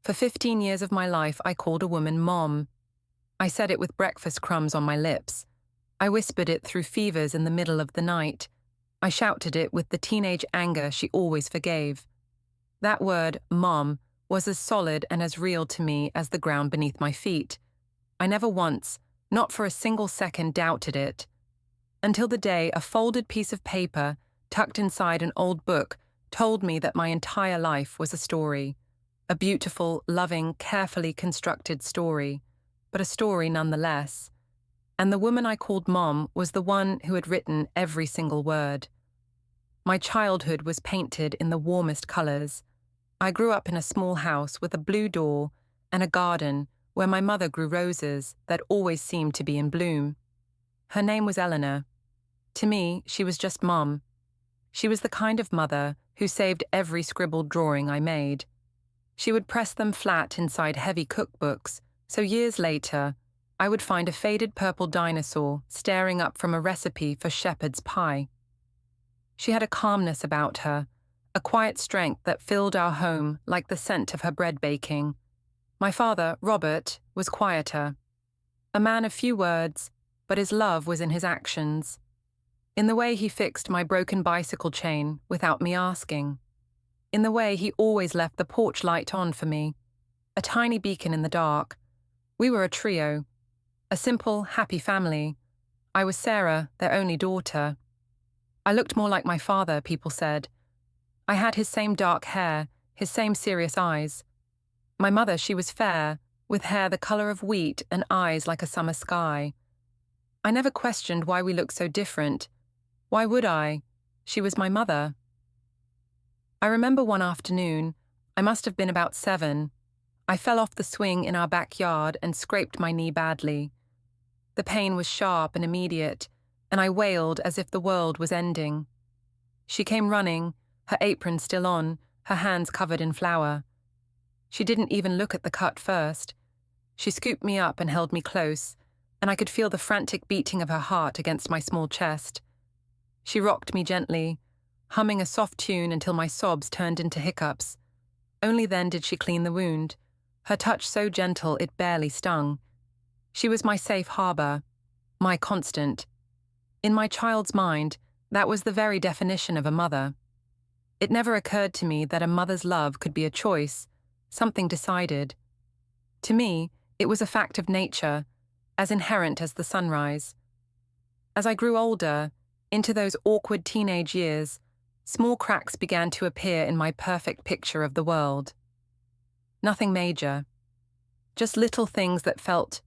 For 15 years of my life, I called a woman Mom. I said it with breakfast crumbs on my lips. I whispered it through fevers in the middle of the night. I shouted it with the teenage anger she always forgave. That word, Mom, was as solid and as real to me as the ground beneath my feet. I never once, not for a single second, doubted it. Until the day a folded piece of paper, tucked inside an old book, told me that my entire life was a story. A beautiful, loving, carefully constructed story, but a story nonetheless. And the woman I called Mom was the one who had written every single word. My childhood was painted in the warmest colors. I grew up in a small house with a blue door and a garden where my mother grew roses that always seemed to be in bloom. Her name was Eleanor. To me, she was just Mom. She was the kind of mother who saved every scribbled drawing I made. She would press them flat inside heavy cookbooks, so years later, I would find a faded purple dinosaur staring up from a recipe for shepherd's pie. She had a calmness about her, a quiet strength that filled our home like the scent of her bread baking. My father, Robert, was quieter. A man of few words, but his love was in his actions. In the way he fixed my broken bicycle chain without me asking. In the way he always left the porch light on for me, a tiny beacon in the dark. We were a trio, a simple, happy family. I was Sarah, their only daughter. I looked more like my father, people said. I had his same dark hair, his same serious eyes. My mother, she was fair, with hair the color of wheat and eyes like a summer sky. I never questioned why we looked so different. Why would I? She was my mother. I remember one afternoon, I must have been about 7. I fell off the swing in our backyard and scraped my knee badly. The pain was sharp and immediate, and I wailed as if the world was ending. She came running, her apron still on, her hands covered in flour. She didn't even look at the cut first. She scooped me up and held me close, and I could feel the frantic beating of her heart against my small chest. She rocked me gently, humming a soft tune until my sobs turned into hiccups. Only then did she clean the wound, her touch so gentle it barely stung. She was my safe harbor, my constant. In my child's mind, that was the very definition of a mother. It never occurred to me that a mother's love could be a choice, something decided. To me, it was a fact of nature, as inherent as the sunrise. As I grew older, into those awkward teenage years, small cracks began to appear in my perfect picture of the world. Nothing major, just little things that felt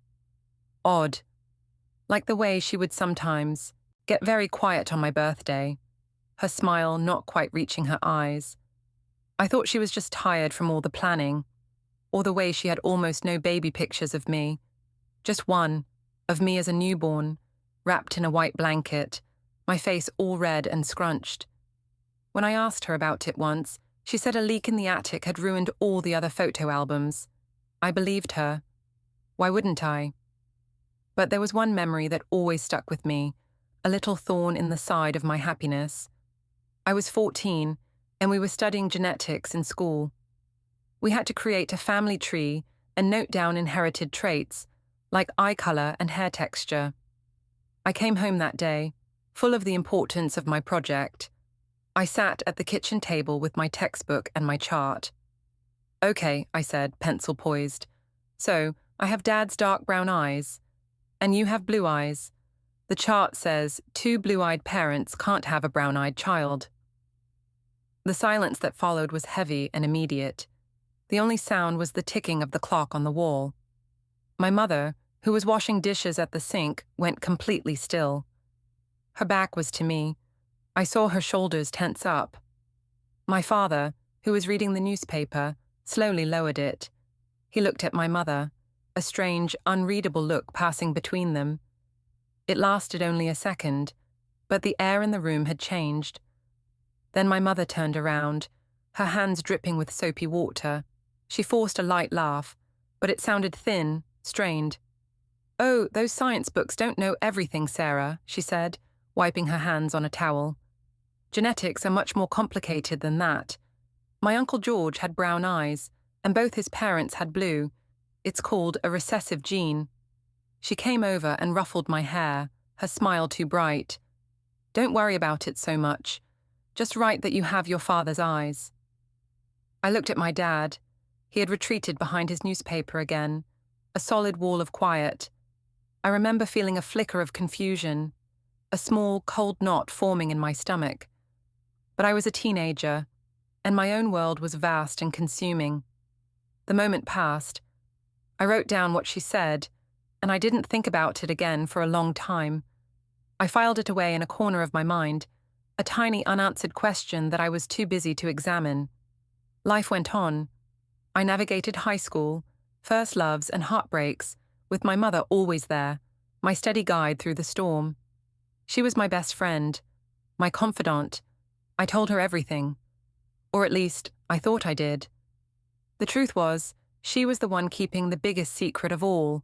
odd, like the way she would sometimes get very quiet on my birthday, her smile not quite reaching her eyes. I thought she was just tired from all the planning, or the way she had almost no baby pictures of me, just one, of me as a newborn, wrapped in a white blanket, my face all red and scrunched. When I asked her about it once, she said a leak in the attic had ruined all the other photo albums. I believed her. Why wouldn't I? But there was one memory that always stuck with me, a little thorn in the side of my happiness. I was 14, and we were studying genetics in school. We had to create a family tree and note down inherited traits, like eye color and hair texture. I came home that day, full of the importance of my project. I sat at the kitchen table with my textbook and my chart. "Okay," I said, pencil poised. "So, I have Dad's dark brown eyes. And you have blue eyes. The chart says 2 blue-eyed parents can't have a brown-eyed child." The silence that followed was heavy and immediate. The only sound was the ticking of the clock on the wall. My mother, who was washing dishes at the sink, went completely still. Her back was to me. I saw her shoulders tense up. My father, who was reading the newspaper, slowly lowered it. He looked at my mother, a strange, unreadable look passing between them. It lasted only a second, but the air in the room had changed. Then my mother turned around, her hands dripping with soapy water. She forced a light laugh, but it sounded thin, strained. "Oh, those science books don't know everything, Sarah," she said, wiping her hands on a towel. "Genetics are much more complicated than that. My Uncle George had brown eyes, and both his parents had blue. It's called a recessive gene. She came over and ruffled my hair, her smile too bright. Don't worry about it so much. Just write that you have your father's eyes. I looked at my dad. He had retreated behind his newspaper again, a solid wall of quiet. I remember feeling a flicker of confusion, a small, cold knot forming in my stomach. But I was a teenager, and my own world was vast and consuming. The moment passed. I wrote down what she said, and I didn't think about it again for a long time. I filed it away in a corner of my mind, a tiny unanswered question that I was too busy to examine. Life went on. I navigated high school, first loves and heartbreaks, with my mother always there, my steady guide through the storm. She was my best friend, my confidant. I told her everything. Or at least, I thought I did. The truth was, she was the one keeping the biggest secret of all,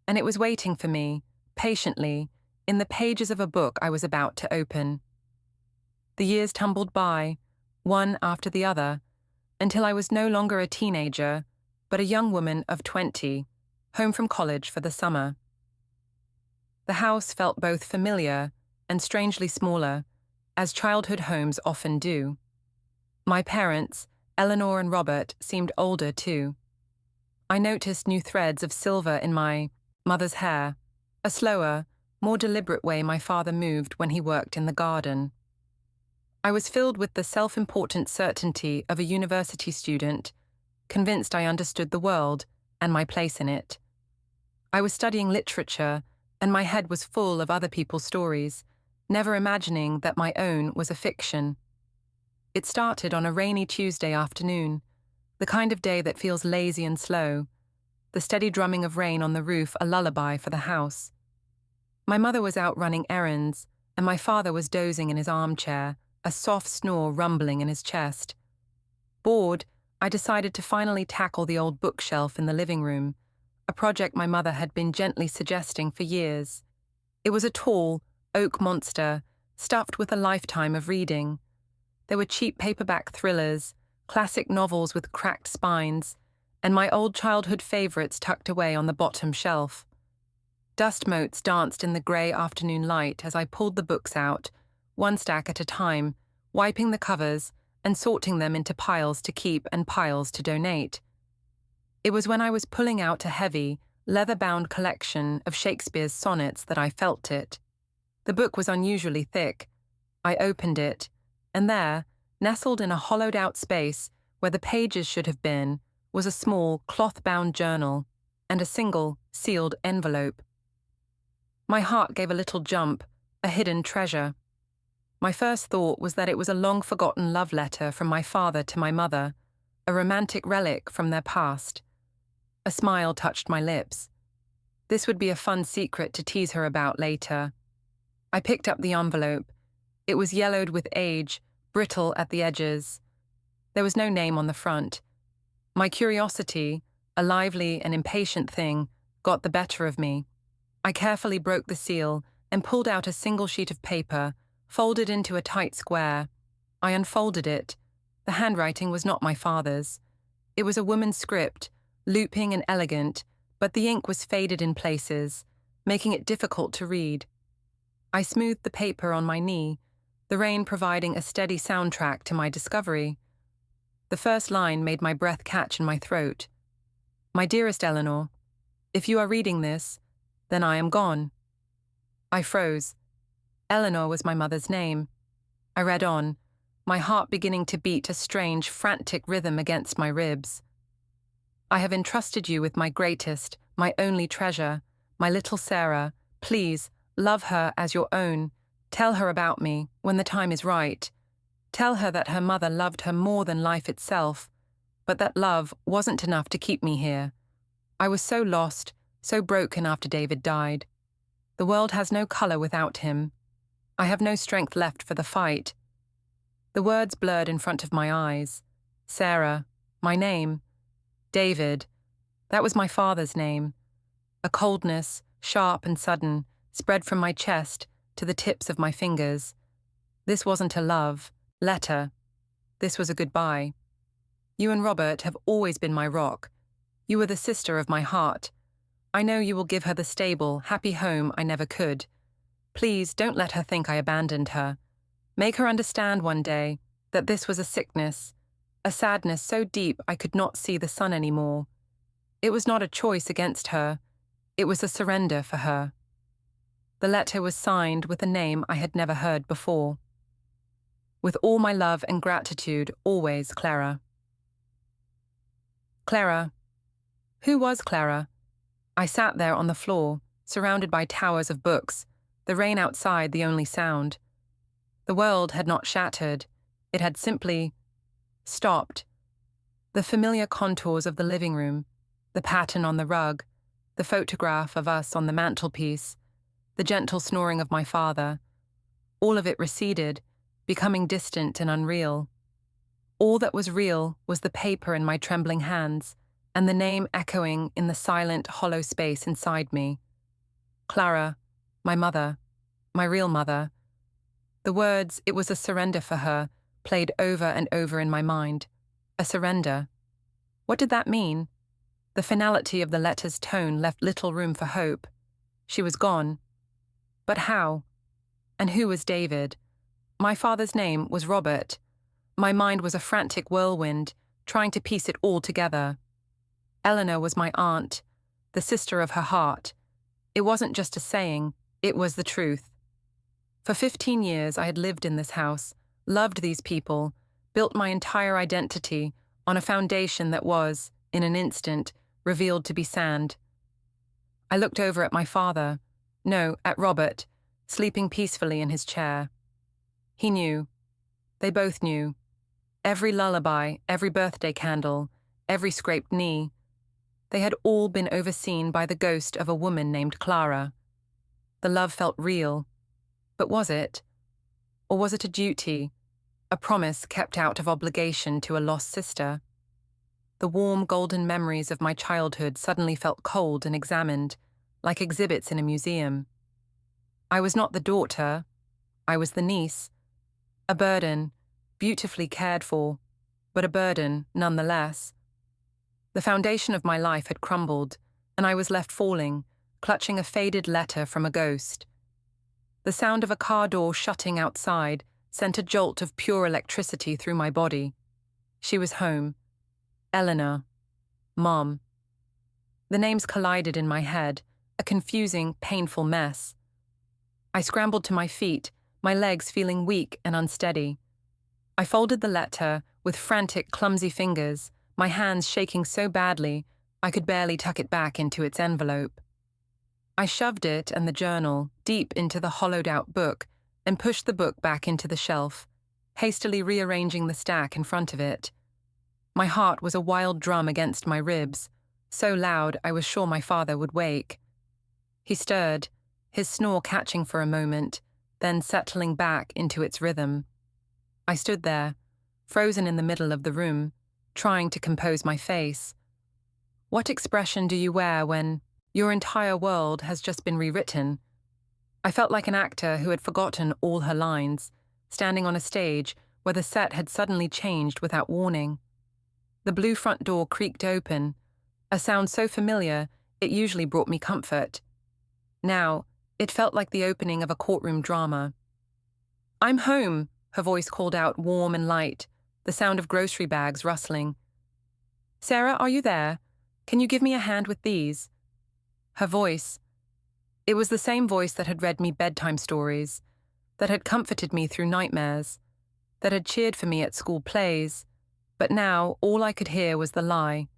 and it was waiting for me, patiently, in the pages of a book I was about to open. The years tumbled by, one after the other, until I was no longer a teenager, but a young woman of 20, home from college for the summer. The house felt both familiar and strangely smaller, as childhood homes often do. My parents, Eleanor and Robert, seemed older too. I noticed new threads of silver in my mother's hair, a slower, more deliberate way my father moved when he worked in the garden. I was filled with the self-important certainty of a university student, convinced I understood the world and my place in it. I was studying literature, and my head was full of other people's stories, never imagining that my own was a fiction. It started on a rainy Tuesday afternoon, the kind of day that feels lazy and slow, the steady drumming of rain on the roof a lullaby for the house. My mother was out running errands, and my father was dozing in his armchair, a soft snore rumbling in his chest. Bored, I decided to finally tackle the old bookshelf in the living room, a project my mother had been gently suggesting for years. It was a tall, oak monster, stuffed with a lifetime of reading. There were cheap paperback thrillers, classic novels with cracked spines, and my old childhood favorites tucked away on the bottom shelf. Dust motes danced in the grey afternoon light as I pulled the books out, one stack at a time, wiping the covers and sorting them into piles to keep and piles to donate. It was when I was pulling out a heavy, leather-bound collection of Shakespeare's sonnets that I felt it. The book was unusually thick. I opened it, and there, nestled in a hollowed-out space where the pages should have been, was a small, cloth-bound journal and a single, sealed envelope. My heart gave a little jump, a hidden treasure. My first thought was that it was a long-forgotten love letter from my father to my mother, a romantic relic from their past. A smile touched my lips. This would be a fun secret to tease her about later. I picked up the envelope. It was yellowed with age, brittle at the edges. There was no name on the front. My curiosity, a lively and impatient thing, got the better of me. I carefully broke the seal and pulled out a single sheet of paper, folded into a tight square. I unfolded it. The handwriting was not my father's. It was a woman's script, looping and elegant, but the ink was faded in places, making it difficult to read. I smoothed the paper on my knee, the rain providing a steady soundtrack to my discovery. The first line made my breath catch in my throat. My dearest Eleanor, if you are reading this, then I am gone. I froze. Eleanor was my mother's name. I read on, my heart beginning to beat a strange, frantic rhythm against my ribs. I have entrusted you with my greatest, my only treasure, my little Sarah. Please, love her as your own. Tell her about me, when the time is right. Tell her that her mother loved her more than life itself, but that love wasn't enough to keep me here. I was so lost, so broken after David died. The world has no color without him. I have no strength left for the fight. The words blurred in front of my eyes. Sarah, my name. David, that was my father's name. A coldness, sharp and sudden, spread from my chest to the tips of my fingers. This wasn't a love letter. This was a goodbye. You and Robert have always been my rock. You were the sister of my heart. I know you will give her the stable, happy home I never could. Please don't let her think I abandoned her. Make her understand one day that this was a sickness, a sadness so deep I could not see the sun anymore. It was not a choice against her. It was a surrender for her. The letter was signed with a name I had never heard before. With all my love and gratitude, always Clara. Clara. Who was Clara? I sat there on the floor, surrounded by towers of books, the rain outside the only sound. The world had not shattered. It had simply stopped. The familiar contours of the living room, the pattern on the rug, the photograph of us on the mantelpiece, the gentle snoring of my father, all of it receded, becoming distant and unreal. All that was real was the paper in my trembling hands, and the name echoing in the silent, hollow space inside me. Clara, my mother, my real mother. The words, "it was a surrender for her," played over and over in my mind. A surrender. What did that mean? The finality of the letter's tone left little room for hope. She was gone. But how? And who was David? My father's name was Robert. My mind was a frantic whirlwind, trying to piece it all together. Eleanor was my aunt, the sister of her heart. It wasn't just a saying, it was the truth. For 15 years I had lived in this house, loved these people, built my entire identity on a foundation that was, in an instant, revealed to be sand. I looked over at my father, no, at Robert, sleeping peacefully in his chair. He knew. They both knew. Every lullaby, every birthday candle, every scraped knee. They had all been overseen by the ghost of a woman named Clara. The love felt real. But was it? Or was it a duty, a promise kept out of obligation to a lost sister? The warm golden memories of my childhood suddenly felt cold and examined, like exhibits in a museum. I was not the daughter. I was the niece. A burden, beautifully cared for, but a burden nonetheless. The foundation of my life had crumbled, and I was left falling, clutching a faded letter from a ghost. The sound of a car door shutting outside sent a jolt of pure electricity through my body. She was home. Eleanor. Mom. The names collided in my head, a confusing, painful mess. I scrambled to my feet, my legs feeling weak and unsteady. I folded the letter with frantic, clumsy fingers, my hands shaking so badly I could barely tuck it back into its envelope. I shoved it and the journal deep into the hollowed-out book and pushed the book back into the shelf, hastily rearranging the stack in front of it. My heart was a wild drum against my ribs, so loud I was sure my father would wake. He stirred, his snore catching for a moment, then settling back into its rhythm. I stood there, frozen in the middle of the room, trying to compose my face. What expression do you wear when your entire world has just been rewritten? I felt like an actor who had forgotten all her lines, standing on a stage where the set had suddenly changed without warning. The blue front door creaked open, a sound so familiar it usually brought me comfort. Now, it felt like the opening of a courtroom drama. "I'm home," her voice called out, warm and light, the sound of grocery bags rustling. "Sarah, are you there? Can you give me a hand with these?" Her voice. It was the same voice that had read me bedtime stories, that had comforted me through nightmares, that had cheered for me at school plays, but now all I could hear was the lie.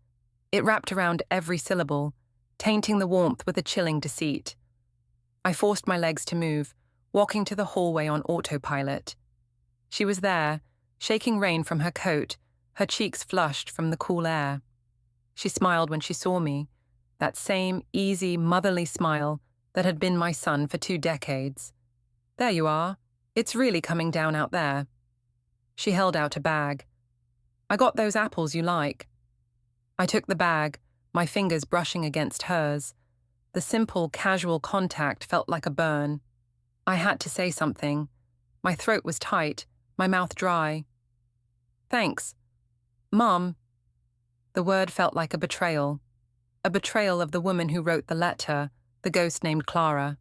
It wrapped around every syllable, tainting the warmth with a chilling deceit. I forced my legs to move, walking to the hallway on autopilot. She was there, shaking rain from her coat, her cheeks flushed from the cool air. She smiled when she saw me, that same easy, motherly smile that had been my son for 2 decades. "There you are. It's really coming down out there." She held out a bag. "I got those apples you like." I took the bag, my fingers brushing against hers. The simple, casual contact felt like a burn. I had to say something. My throat was tight, my mouth dry. "Thanks. Mom, The word felt like a betrayal of the woman who wrote the letter, the ghost named Clara.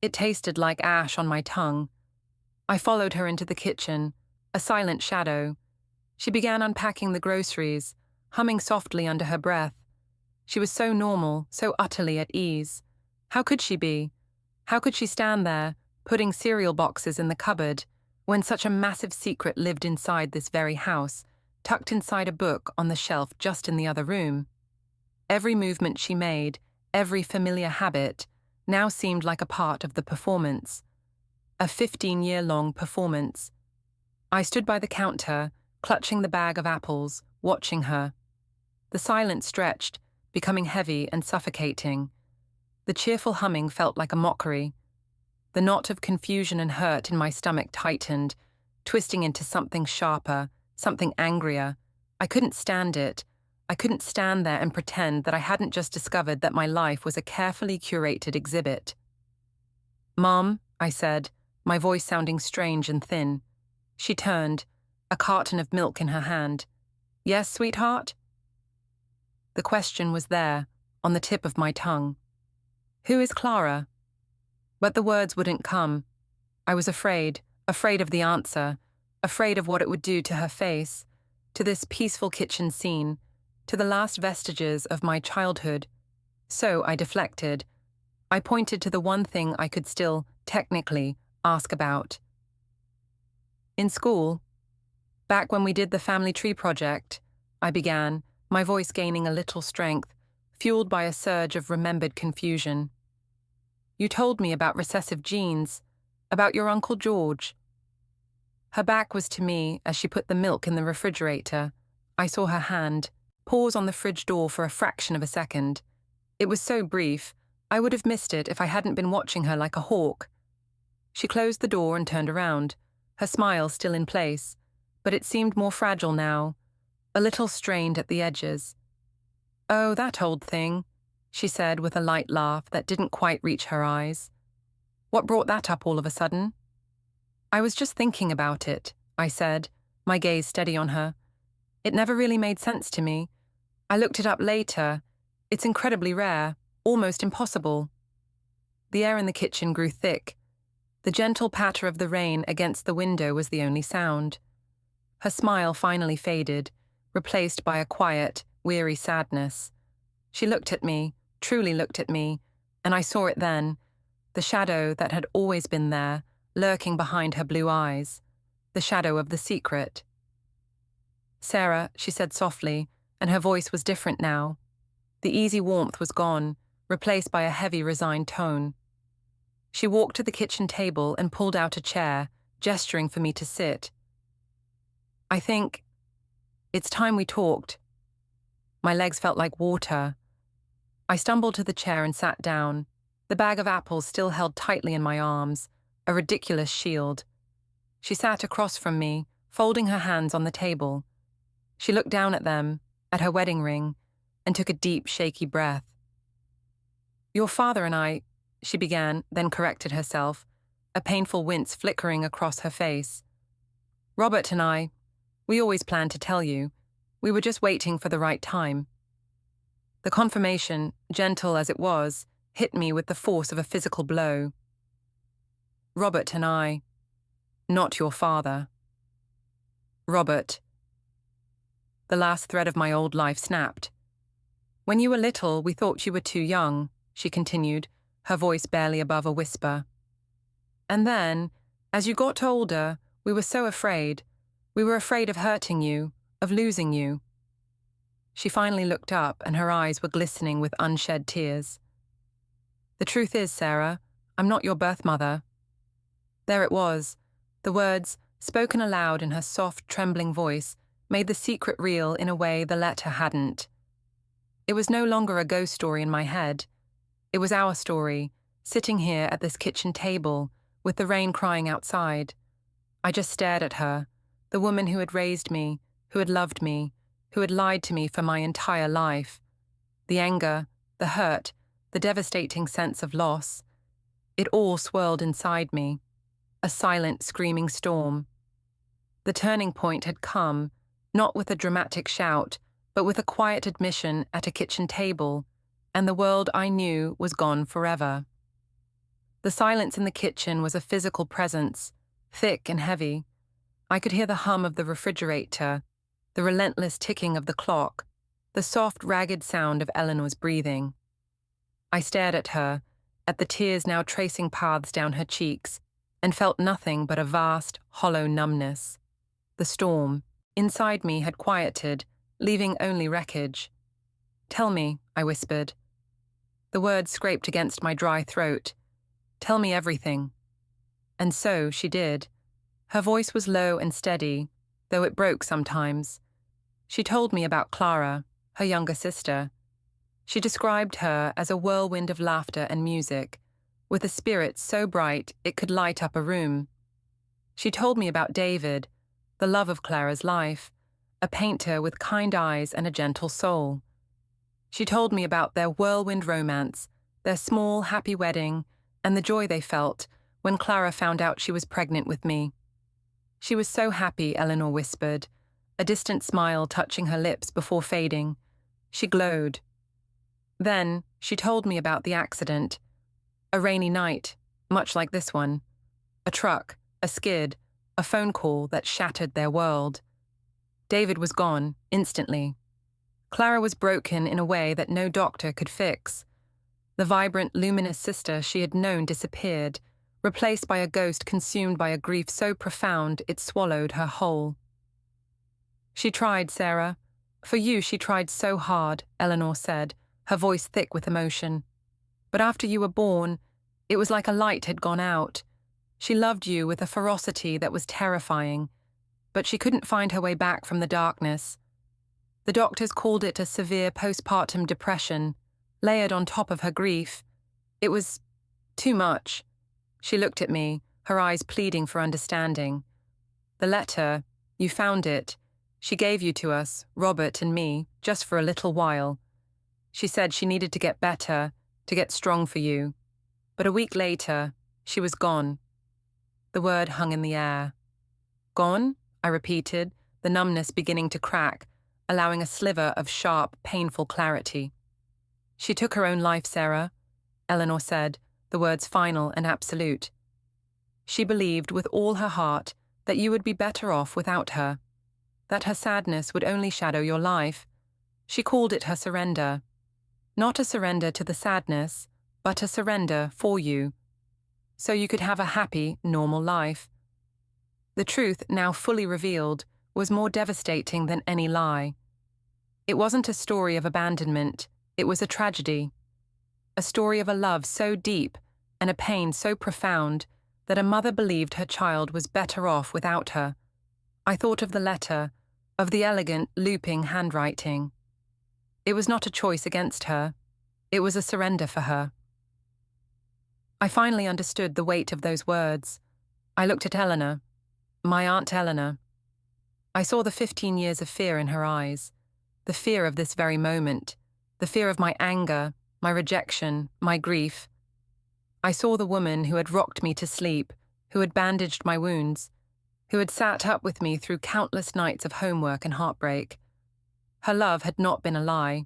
It tasted like ash on my tongue. I followed her into the kitchen, a silent shadow. She began unpacking the groceries, humming softly under her breath. She was so normal, so utterly at ease. How could she be? How could she stand there, putting cereal boxes in the cupboard, when such a massive secret lived inside this very house, tucked inside a book on the shelf just in the other room? Every movement she made, every familiar habit, now seemed like a part of the performance. A 15-year-long performance. I stood by the counter, clutching the bag of apples, watching her. The silence stretched, becoming heavy and suffocating. The cheerful humming felt like a mockery. The knot of confusion and hurt in my stomach tightened, twisting into something sharper, something angrier. I couldn't stand it. I couldn't stand there and pretend that I hadn't just discovered that my life was a carefully curated exhibit. "Mom," I said, my voice sounding strange and thin. She turned, a carton of milk in her hand. "Yes, sweetheart?" The question was there, on the tip of my tongue. "Who is Clara?" But the words wouldn't come. I was afraid of the answer, afraid of what it would do to her face, to this peaceful kitchen scene, to the last vestiges of my childhood. So I deflected. I pointed to the one thing I could still, technically, ask about. "In school, back when we did the family tree project," I began, my voice gaining a little strength, fueled by a surge of remembered confusion. "You told me about recessive genes, about your Uncle George." Her back was to me as she put the milk in the refrigerator. I saw her hand pause on the fridge door for a fraction of a second. It was so brief, I would have missed it if I hadn't been watching her like a hawk. She closed the door and turned around, her smile still in place, but it seemed more fragile now, a little strained at the edges. "Oh, that old thing," she said with a light laugh that didn't quite reach her eyes. "What brought that up all of a sudden?" "I was just thinking about it," I said, my gaze steady on her. "It never really made sense to me. I looked it up later. It's incredibly rare, almost impossible." The air in the kitchen grew thick. The gentle patter of the rain against the window was the only sound. Her smile finally faded, replaced by a quiet, weary sadness. She looked at me, truly looked at me, and I saw it then, the shadow that had always been there, lurking behind her blue eyes, the shadow of the secret. "Sarah," she said softly, and her voice was different now. The easy warmth was gone, replaced by a heavy, resigned tone. She walked to the kitchen table and pulled out a chair, gesturing for me to sit. "I think it's time we talked." My legs felt like water. I stumbled to the chair and sat down, the bag of apples still held tightly in my arms, a ridiculous shield. She sat across from me, folding her hands on the table. She looked down at them, at her wedding ring, and took a deep, shaky breath. "Your father and I," she began, then corrected herself, a painful wince flickering across her face. "Robert and I, we always planned to tell you. We were just waiting for the right time." The confirmation, gentle as it was, hit me with the force of a physical blow. "Robert and I, not your father." "Robert." The last thread of my old life snapped. "When you were little, we thought you were too young," she continued, her voice barely above a whisper. "And then, as you got older, we were so afraid. We were afraid of hurting you, of losing you." She finally looked up, and her eyes were glistening with unshed tears. "The truth is, Sarah, I'm not your birth mother." There it was. The words, spoken aloud in her soft, trembling voice, made the secret real in a way the letter hadn't. It was no longer a ghost story in my head. It was our story, sitting here at this kitchen table, with the rain crying outside. I just stared at her, the woman who had raised me, who had loved me, who had lied to me for my entire life. The anger, the hurt, the devastating sense of loss. It all swirled inside me, a silent, screaming storm. The turning point had come, not with a dramatic shout, but with a quiet admission at a kitchen table, and the world I knew was gone forever. The silence in the kitchen was a physical presence, thick and heavy. I could hear the hum of the refrigerator, the relentless ticking of the clock, the soft, ragged sound of Eleanor's breathing. I stared at her, at the tears now tracing paths down her cheeks, and felt nothing but a vast, hollow numbness. The storm, inside me, had quieted, leaving only wreckage. "Tell me," I whispered. The words scraped against my dry throat. "Tell me everything." And so she did. Her voice was low and steady, though it broke sometimes. She told me about Clara, her younger sister. She described her as a whirlwind of laughter and music, with a spirit so bright it could light up a room. She told me about David, the love of Clara's life, a painter with kind eyes and a gentle soul. She told me about their whirlwind romance, their small, happy wedding, and the joy they felt when Clara found out she was pregnant with me. She was so happy, Eleanor whispered, a distant smile touching her lips before fading. She glowed. Then she told me about the accident. A rainy night, much like this one. A truck, a skid, a phone call that shattered their world. David was gone, instantly. Clara was broken in a way that no doctor could fix. The vibrant, luminous sister she had known disappeared, replaced by a ghost consumed by a grief so profound it swallowed her whole. "She tried, Sarah. For you she tried so hard," Eleanor said, her voice thick with emotion. "But after you were born, it was like a light had gone out. She loved you with a ferocity that was terrifying, but she couldn't find her way back from the darkness. The doctors called it a severe postpartum depression, layered on top of her grief. It was too much." She looked at me, her eyes pleading for understanding. "The letter, you found it. She gave you to us, Robert and me, just for a little while. She said she needed to get better, to get strong for you. But a week later, she was gone." The word hung in the air. "Gone?" I repeated, the numbness beginning to crack, allowing a sliver of sharp, painful clarity. "She took her own life, Sarah," Eleanor said, the words final and absolute. "She believed with all her heart that you would be better off without her, that her sadness would only shadow your life. She called it her surrender. Not a surrender to the sadness, but a surrender for you, so you could have a happy, normal life." The truth, now fully revealed, was more devastating than any lie. It wasn't a story of abandonment, it was a tragedy. A story of a love so deep and a pain so profound that a mother believed her child was better off without her. I thought of the letter, of the elegant, looping handwriting. It was not a choice against her. It was a surrender for her. I finally understood the weight of those words. I looked at Eleanor, my Aunt Eleanor. I saw the 15 years of fear in her eyes, the fear of this very moment, the fear of my anger, my rejection, my grief. I saw the woman who had rocked me to sleep, who had bandaged my wounds, who had sat up with me through countless nights of homework and heartbreak. Her love had not been a lie.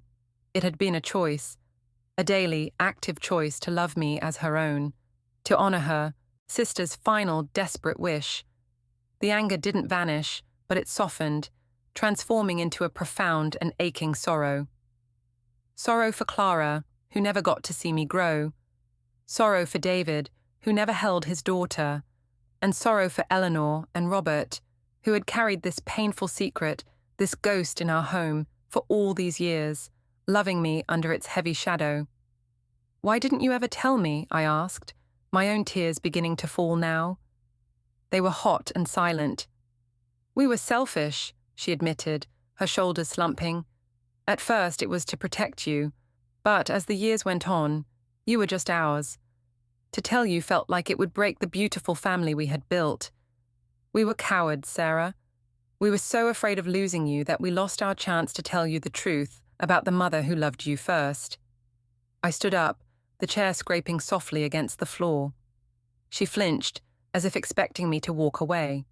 It had been a choice, a daily, active choice to love me as her own, to honor her, sister's final, desperate wish. The anger didn't vanish, but it softened, transforming into a profound and aching sorrow. Sorrow for Clara, who never got to see me grow. Sorrow for David, who never held his daughter. And sorrow for Eleanor and Robert, who had carried this painful secret, this ghost in our home, for all these years, loving me under its heavy shadow. "Why didn't you ever tell me?" I asked, my own tears beginning to fall now. They were hot and silent. "We were selfish," she admitted, her shoulders slumping. "At first it was to protect you, but as the years went on, you were just ours. To tell you felt like it would break the beautiful family we had built. We were cowards, Sarah. We were so afraid of losing you that we lost our chance to tell you the truth about the mother who loved you first." I stood up, the chair scraping softly against the floor. She flinched, as if expecting me to walk away.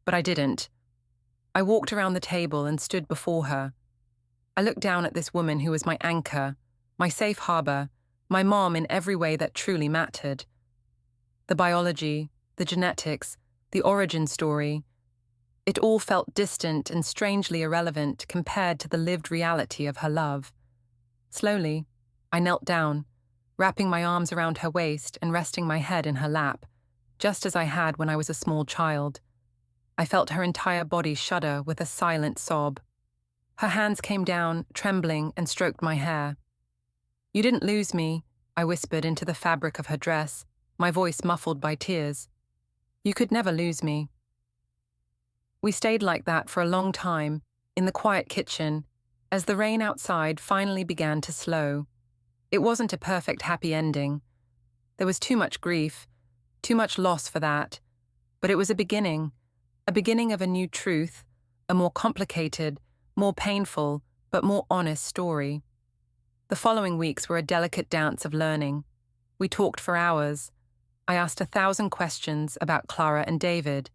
But I didn't. I walked around the table and stood before her. I looked down at this woman who was my anchor, my safe harbor, my mom in every way that truly mattered. The biology, the genetics, the origin story, it all felt distant and strangely irrelevant compared to the lived reality of her love. Slowly, I knelt down, wrapping my arms around her waist and resting my head in her lap, just as I had when I was a small child. I felt her entire body shudder with a silent sob. Her hands came down, trembling, and stroked my hair. "You didn't lose me," I whispered into the fabric of her dress, my voice muffled by tears. "You could never lose me." We stayed like that for a long time, in the quiet kitchen, as the rain outside finally began to slow. It wasn't a perfect happy ending. There was too much grief, too much loss for that, but it was a beginning of a new truth, a more complicated, more painful, but more honest story. The following weeks were a delicate dance of learning. We talked for hours. I asked 1,000 questions about Clara and David.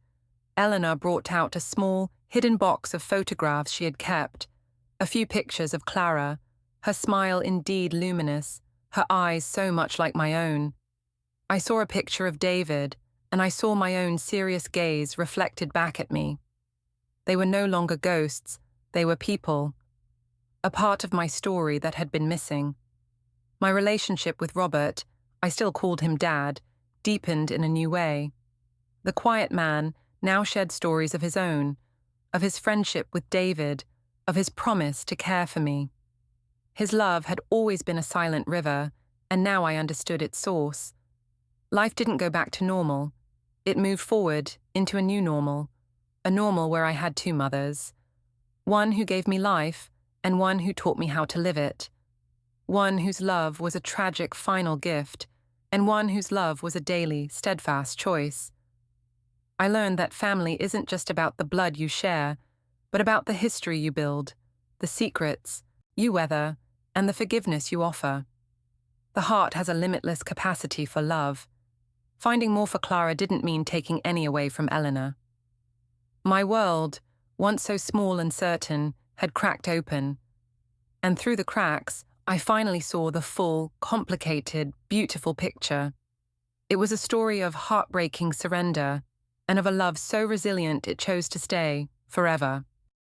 Eleanor brought out a small, hidden box of photographs she had kept, a few pictures of Clara, her smile indeed luminous, her eyes so much like my own. I saw a picture of David, and I saw my own serious gaze reflected back at me. They were no longer ghosts, they were people. A part of my story that had been missing. My relationship with Robert, I still called him Dad, deepened in a new way. The quiet man now shared stories of his own, of his friendship with David, of his promise to care for me. His love had always been a silent river, and now I understood its source. Life didn't go back to normal. It moved forward into a new normal, a normal where I had two mothers. One who gave me life, and one who taught me how to live it. One whose love was a tragic final gift, and one whose love was a daily, steadfast choice. I learned that family isn't just about the blood you share, but about the history you build, the secrets you weather, and the forgiveness you offer. The heart has a limitless capacity for love. Finding more for Clara didn't mean taking any away from Eleanor. My world, once so small and certain, had cracked open, and through the cracks, I finally saw the full, complicated, beautiful picture. It was a story of heartbreaking surrender, and of a love so resilient it chose to stay forever.